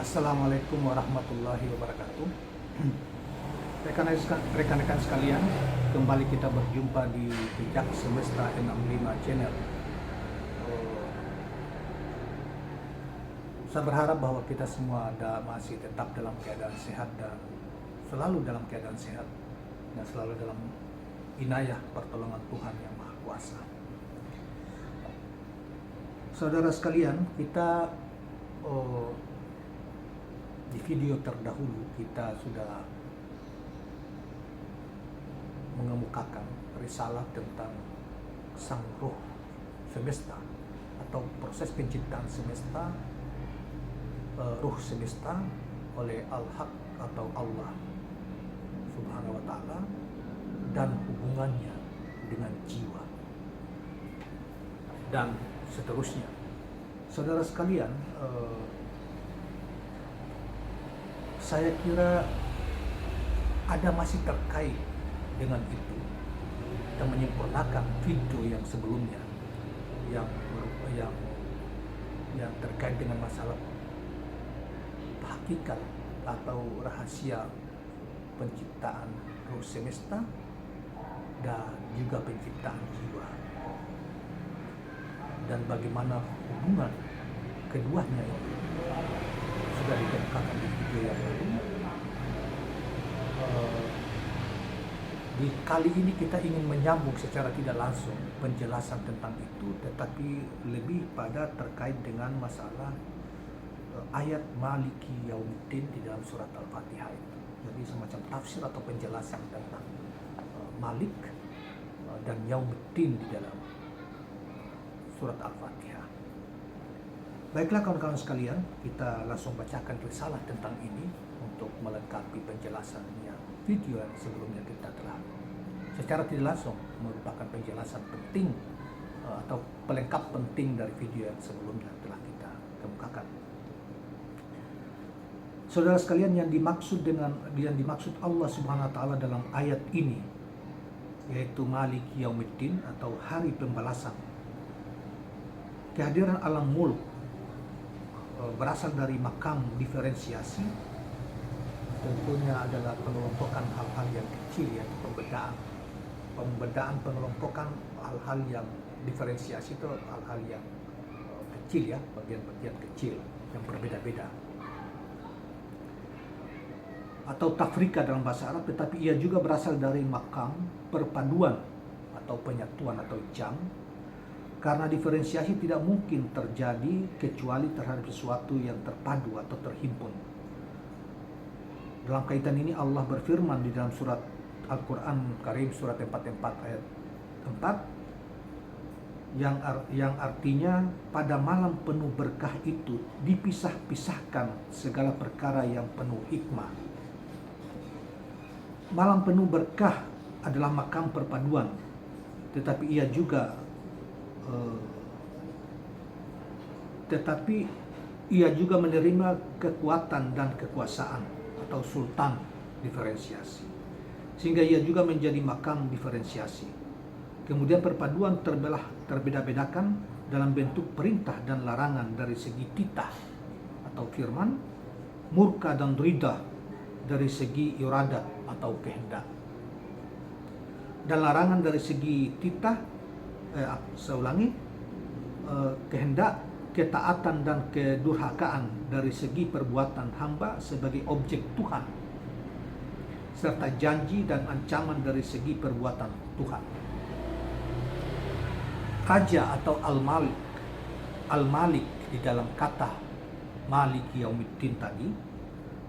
Assalamualaikum warahmatullahi wabarakatuh. Rekan-rekan sekalian, kembali kita berjumpa di Jejak Semesta 65 Channel. Saya berharap bahwa kita semua masih tetap dalam keadaan sehat dan selalu dalam keadaan sehat dan selalu dalam inayah pertolongan Tuhan yang Maha Kuasa. Saudara sekalian, kita di video terdahulu kita sudah mengemukakan risalah tentang sang roh semesta atau proses penciptaan semesta, ruh semesta oleh Al-Haq atau Allah Subhanahu wa Ta'ala, dan hubungannya dengan jiwa dan seterusnya. Saudara sekalian, saya kira ada masih terkait dengan itu. Kita menyempurnakan video yang sebelumnya yang terkait dengan masalah hakikat atau rahasia penciptaan roh semesta dan juga penciptaan jiwa, dan bagaimana hubungan keduanya itu sudah dikemukakan di video yang lalu. Di kali ini kita ingin menyambung secara tidak langsung penjelasan tentang itu, tetapi lebih pada terkait dengan masalah ayat Maliki Yaumiddin di dalam surat Al-Fatihah itu. Jadi semacam tafsir atau penjelasan tentang Malik dan Yaumiddin di dalam surat Al-Fatihah. Baiklah kawan-kawan sekalian, kita langsung bacakan risalah tentang ini untuk melengkapi penjelasan yang video yang sebelumnya kita telah secara tidak langsung merupakan penjelasan penting atau pelengkap penting dari video yang sebelumnya telah kita kemukakan. Saudara sekalian, yang dimaksud Allah Subhanahu wa Ta'ala dalam ayat ini yaitu Maliki Yaumiddin atau hari pembalasan. Kehadiran alam mulk berasal dari makam diferensiasi, tentunya adalah pengelompokan hal-hal yang kecil, yaitu pembedaan pengelompokan hal-hal yang diferensiasi itu hal-hal yang kecil, ya, bagian-bagian kecil yang berbeda-beda, atau tafrika dalam bahasa Arab. Tetapi ia juga berasal dari makam perpaduan atau penyatuan atau jam, karena diferensiasi tidak mungkin terjadi kecuali terhadap sesuatu yang terpadu atau terhimpun. Dalam kaitan ini Allah berfirman di dalam surat Al-Quran Karim surat 44 ayat 4 yang artinya pada malam penuh berkah itu dipisah-pisahkan segala perkara yang penuh hikmah. Malam penuh berkah adalah makam perpaduan, tetapi ia juga menerima kekuatan dan kekuasaan atau sultan diferensiasi, sehingga ia juga menjadi makam diferensiasi. Kemudian perpaduan terbeda-bedakan dalam bentuk perintah dan larangan dari segi titah atau firman, murka dan ridha dari segi iradat atau kehendak, dan larangan dari segi titah kehendak, ketaatan dan kedurhakaan dari segi perbuatan hamba sebagai objek Tuhan, serta janji dan ancaman dari segi perbuatan Tuhan. Raja atau Al-Malik di dalam kata Maliki Yaumiddin tadi,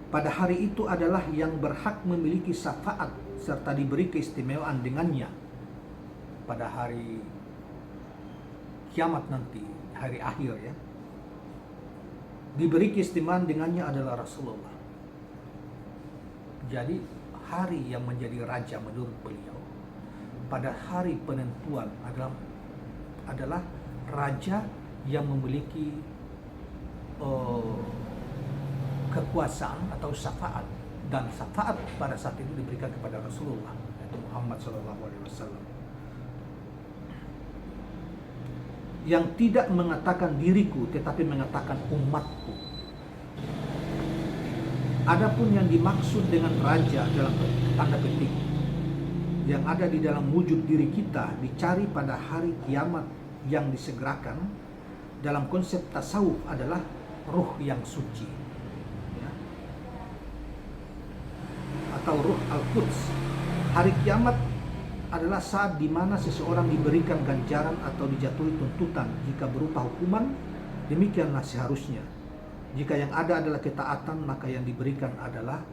pada hari itu adalah yang berhak memiliki syafaat serta diberi keistimewaan dengannya pada hari kiamat nanti, hari akhir, ya. Diberi keistimewaan dengannya adalah Rasulullah. Jadi hari yang menjadi raja menurut beliau pada hari penentuan adalah raja yang memiliki kekuasaan atau syafaat, dan syafaat pada saat itu diberikan kepada Rasulullah, yaitu Muhammad SAW, yang tidak mengatakan diriku tetapi mengatakan umatku. Adapun yang dimaksud dengan raja dalam tanda petik yang ada di dalam wujud diri kita dicari pada hari kiamat yang disegerakan, dalam konsep tasawuf adalah ruh yang suci, ya, atau ruh al-Quds. Hari kiamat adalah saat di mana seseorang diberikan ganjaran atau dijatuhi tuntutan jika berupa hukuman. Demikianlah seharusnya. Jika yang ada adalah ketaatan, maka yang diberikan adalah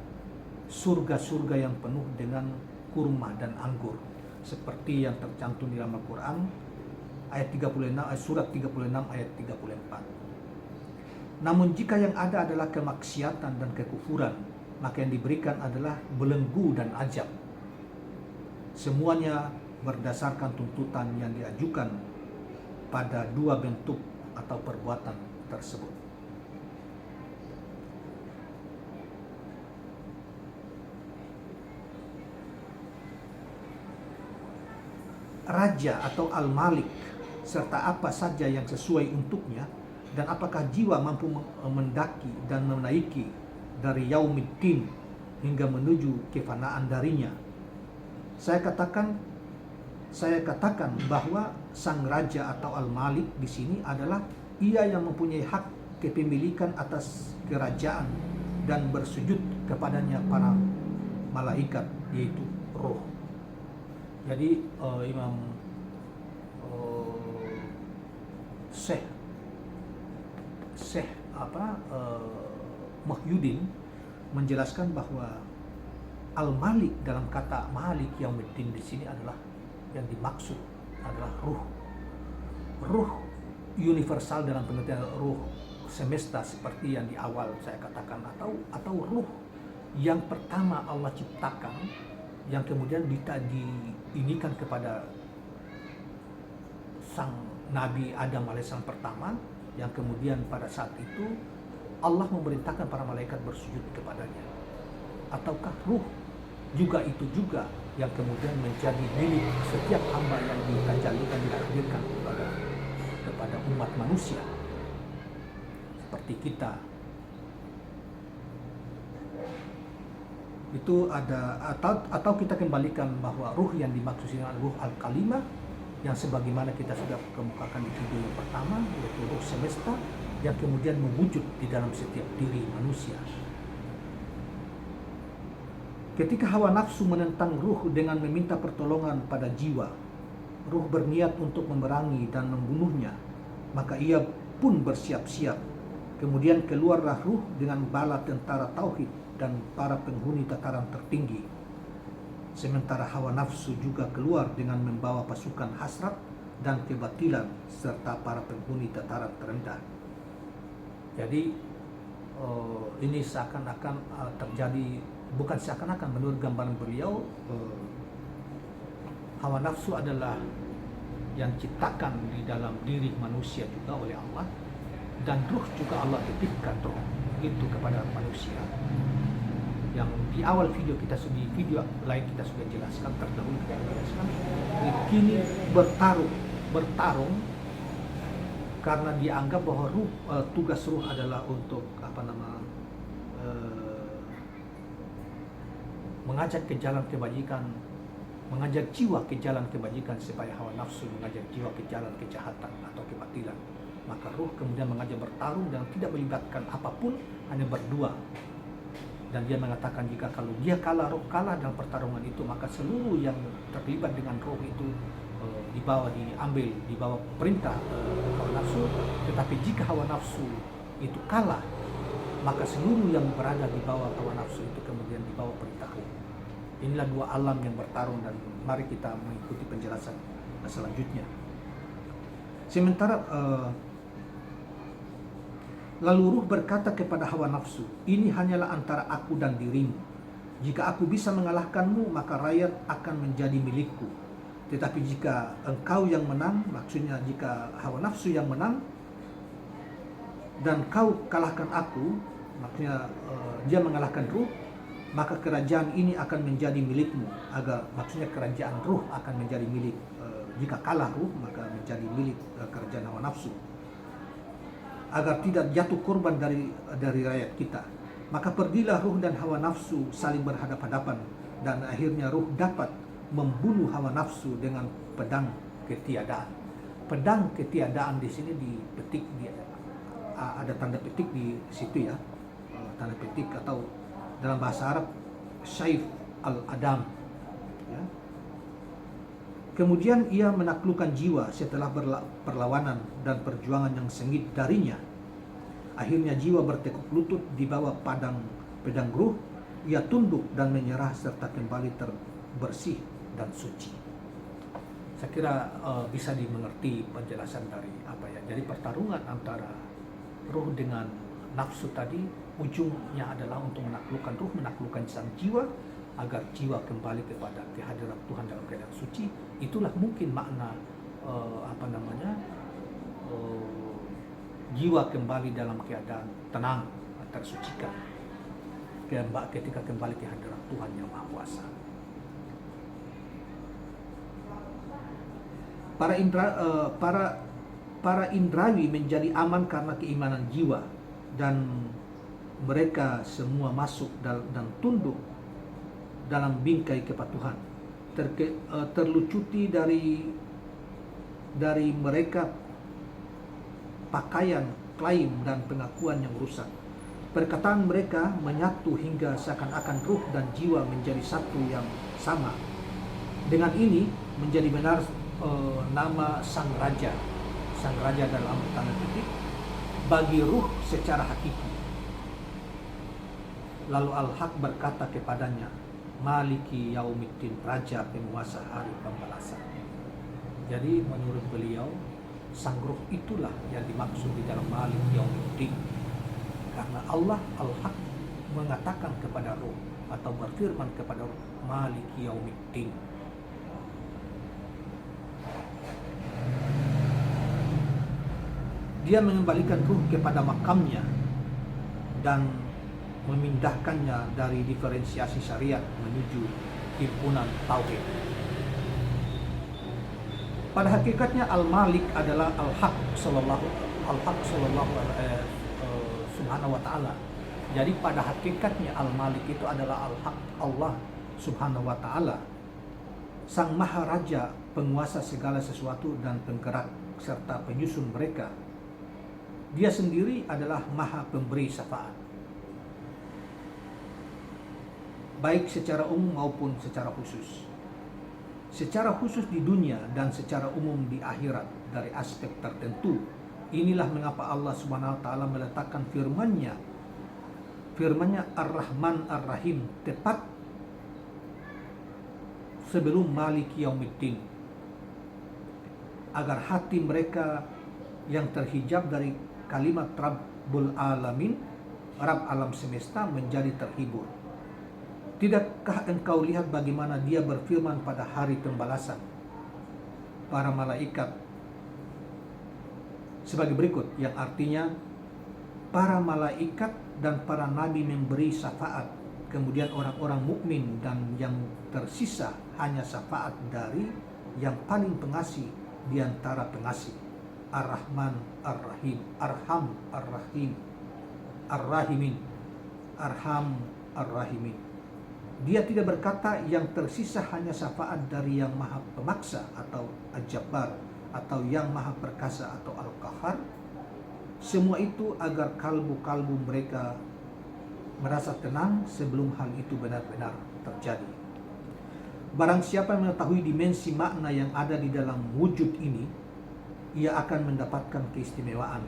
surga-surga yang penuh dengan kurma dan anggur, seperti yang tercantum di dalam Al-Quran ayat 36, surat 36 ayat 34. Namun jika yang ada adalah kemaksiatan dan kekufuran, maka yang diberikan adalah belenggu dan azab. Semuanya berdasarkan tuntutan yang diajukan pada dua bentuk atau perbuatan tersebut. Raja atau al-malik serta apa saja yang sesuai untuknya, dan apakah jiwa mampu mendaki dan menaiki dari yaumiddin hingga menuju kefanaan darinya. Saya katakan bahwa sang raja atau al-malik di sini adalah ia yang mempunyai hak kepemilikan atas kerajaan dan bersujud kepadanya para malaikat, yaitu roh. Jadi Imam Syekh Muhyiddin menjelaskan bahwa al-malik dalam kata malik yaumiddin di sini adalah yang dimaksud adalah ruh. Ruh universal dalam pengertian ruh semesta seperti yang di awal saya katakan, atau ruh yang pertama Allah ciptakan, yang kemudian diinikan kepada sang Nabi Adam alaihissalam pertama, yang kemudian pada saat itu Allah memerintahkan para malaikat bersujud kepadanya. Ataukah ruh juga itu juga yang kemudian menjadi milik setiap hamba yang ditajalikan, ditakdirkan kepada umat manusia seperti kita. Itu ada, atau kita kembalikan bahwa ruh yang dimaksud adalah ruh al-kalimah, yang sebagaimana kita sudah kemukakan di video yang pertama, yaitu ruh semesta yang kemudian mewujud di dalam setiap diri manusia. Ketika hawa nafsu menentang ruh dengan meminta pertolongan pada jiwa, ruh berniat untuk memerangi dan membunuhnya, maka ia pun bersiap-siap. Kemudian keluarlah ruh dengan bala tentara tauhid dan para penghuni tataran tertinggi. Sementara hawa nafsu juga keluar dengan membawa pasukan hasrat dan kebatilan serta para penghuni tataran terendah. Jadi ini seakan-akan terjadi, bukan seakan-akan, menurut gambaran beliau, hawa nafsu adalah yang ciptakan di dalam diri manusia juga oleh Allah, dan ruh juga Allah titipkan roh itu kepada manusia. Yang di awal video video lain kita sudah jelaskan, terdahulu kita jelaskan, kini bertarung karena dianggap bahwa tugas ruh adalah untuk mengajak ke jalan kebajikan, mengajak jiwa ke jalan kebajikan, supaya hawa nafsu mengajak jiwa ke jalan kejahatan atau kebatilan. Maka ruh kemudian mengajak bertarung dan tidak melibatkan apapun, hanya berdua. Dan dia mengatakan jika kalau dia kalah, roh kalah dalam pertarungan itu, maka seluruh yang terlibat dengan roh itu dibawa perintah hawa nafsu. Tetapi jika hawa nafsu itu kalah, maka seluruh yang berada di bawah hawa nafsu itu kemudian dibawa perintah roh. Inilah dua alam yang bertarung, dan mari kita mengikuti penjelasan selanjutnya. Sementara lalu ruh berkata kepada hawa nafsu, ini hanyalah antara aku dan dirimu. Jika aku bisa mengalahkanmu, maka rakyat akan menjadi milikku. Tetapi jika engkau yang menang, maksudnya jika hawa nafsu yang menang dan kau kalahkan aku, maksudnya dia mengalahkan ruh, maka kerajaan ini akan menjadi milikmu. Maksudnya kerajaan ruh akan menjadi milik, jika kalah ruh maka menjadi milik kerajaan hawa nafsu, agar tidak jatuh korban dari rakyat kita. Maka pergilah ruh dan hawa nafsu saling berhadapan-hadapan, dan akhirnya ruh dapat membunuh hawa nafsu dengan pedang ketiadaan. Pedang ketiadaan di sini dipetik, ada tanda petik di situ ya, tanda petik, atau dalam bahasa Arab Saif al-Adam ya. Kemudian ia menaklukkan jiwa setelah perlawanan dan perjuangan yang sengit darinya. Akhirnya jiwa bertekuk lutut di bawah pedang ruh. Ia tunduk dan menyerah serta kembali bersih dan suci. Saya kira bisa dimengerti penjelasan dari apa ya. Jadi pertarungan antara ruh dengan nafsu tadi ujungnya adalah untuk menaklukkan ruh, menaklukkan sang jiwa, agar jiwa kembali kepada kehadiran Tuhan dalam keadaan suci. Itulah mungkin makna jiwa kembali dalam keadaan tenang, tersucikan ketika kembali ke hadirat Tuhan yang Maha Kuasa. Para indrawi menjadi aman karena keimanan jiwa, dan mereka semua masuk dan tunduk dalam bingkai kepatuhan. Terlucuti dari mereka pakaian, klaim, dan pengakuan yang rusak. Perkataan mereka menyatu hingga seakan-akan ruh dan jiwa menjadi satu yang sama. Dengan ini menjadi benar nama Sang Raja dalam tanda petik bagi ruh secara hakiki. Lalu Al-Haq berkata kepadanya, Maliki Yaumiddin, Raja penguasa hari pembalasan. Jadi menurut beliau, sang ruh itulah yang dimaksud di dalam Malik Yaumiddin, karena Allah Al-Haq mengatakan kepada ruh atau berfirman kepada ruh, Malik Yaumiddin. Dia mengembalikan ruh kepada makamnya dan memindahkannya dari diferensiasi syariat menuju himpunan tauhid. Pada hakikatnya Al-Malik adalah Al-Haq subhanahu wa ta'ala. Jadi pada hakikatnya Al-Malik itu adalah Al-Haq, Allah subhanahu wa ta'ala, Sang Maharaja, penguasa segala sesuatu dan penggerak serta penyusun mereka. Dia sendiri adalah Maha Pemberi syafaat, baik secara umum maupun secara khusus. Secara khusus di dunia dan secara umum di akhirat dari aspek tertentu. Inilah mengapa Allah Subhanahu wa taala meletakkan firman-Nya Ar-Rahman Ar-Rahim tepat sebelum Maliki Yaumiddin, agar hati mereka yang terhijab dari kalimat Rabbul Alamin, Rabb alam semesta, menjadi terhibur. Tidakkah engkau lihat bagaimana dia berfirman pada hari pembalasan para malaikat sebagai berikut, yang artinya para malaikat dan para nabi memberi syafaat, kemudian orang-orang mukmin dan yang tersisa hanya syafaat dari yang paling pengasih di antara pengasih, Ar-Rahman Ar-Rahim, Arham Ar-Rahim, Ar-Rahimin, Arham Ar-Rahimin. Dia tidak berkata yang tersisa hanya syafaat dari yang Maha Pemaksa atau Al-Jabbar, atau yang Maha Perkasa atau Al-Qahar. Semua itu agar kalbu-kalbu mereka merasa tenang sebelum hal itu benar-benar terjadi. Barang siapa mengetahui dimensi makna yang ada di dalam wujud ini, ia akan mendapatkan keistimewaan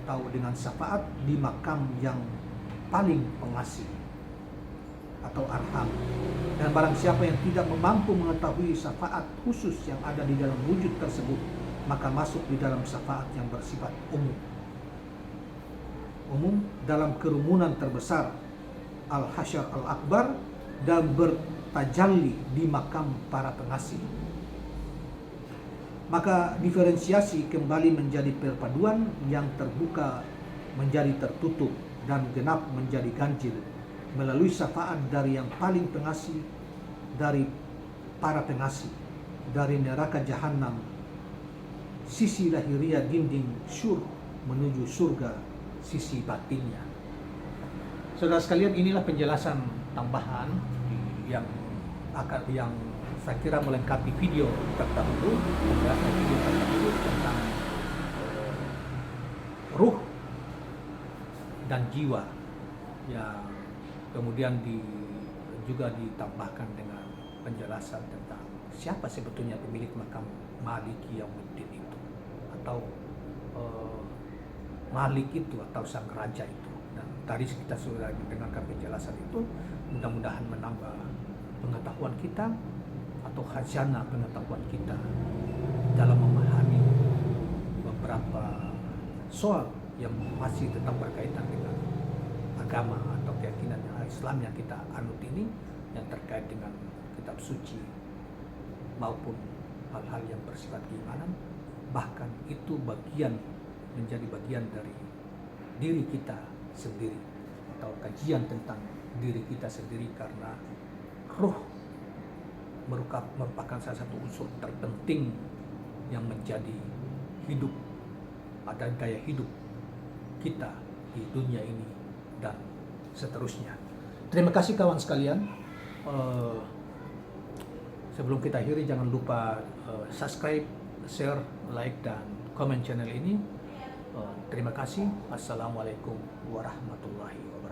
atau dengan syafaat di makam yang paling pengasih atau arham. Dan barang siapa yang tidak mampu mengetahui syafaat khusus yang ada di dalam wujud tersebut, maka masuk di dalam syafaat yang bersifat umum dalam kerumunan terbesar Al-Hasyar Al-Akbar, dan bertajalli di makam para pengasih. Maka diferensiasi kembali menjadi perpaduan yang terbuka menjadi tertutup dan genap menjadi ganjil melalui syafaat dari yang paling pengasih dari para pengasih, dari neraka jahanam, sisi lahiriah dinding syur menuju surga sisi batinnya. saudara sekalian, inilah penjelasan tambahan yang saya kira melengkapi video terdahulu, tentang ruh dan jiwa, yang kemudian juga ditambahkan dengan penjelasan tentang siapa sebetulnya pemilik makam Maliki Yaumiddin itu, atau Malik itu, atau sang raja itu. Dan tadi kita sudah mendengarkan penjelasan itu, mudah-mudahan menambah pengetahuan kita atau khazanah pengetahuan kita dalam memahami beberapa soal yang masih tetap berkaitan dengan agama atau keyakinan Islam yang kita anut ini, yang terkait dengan kitab suci maupun hal-hal yang bersifat keimanan. Bahkan itu menjadi bagian dari diri kita sendiri, atau kajian tentang diri kita sendiri, karena ruh merupakan salah satu unsur terpenting yang menjadi hidup, ada gaya hidup kita di dunia ini dan seterusnya. Terima kasih kawan sekalian. Sebelum kita akhiri, jangan lupa subscribe, share, like, dan komen channel ini. Terima kasih. Assalamualaikum warahmatullahi wabarakatuh.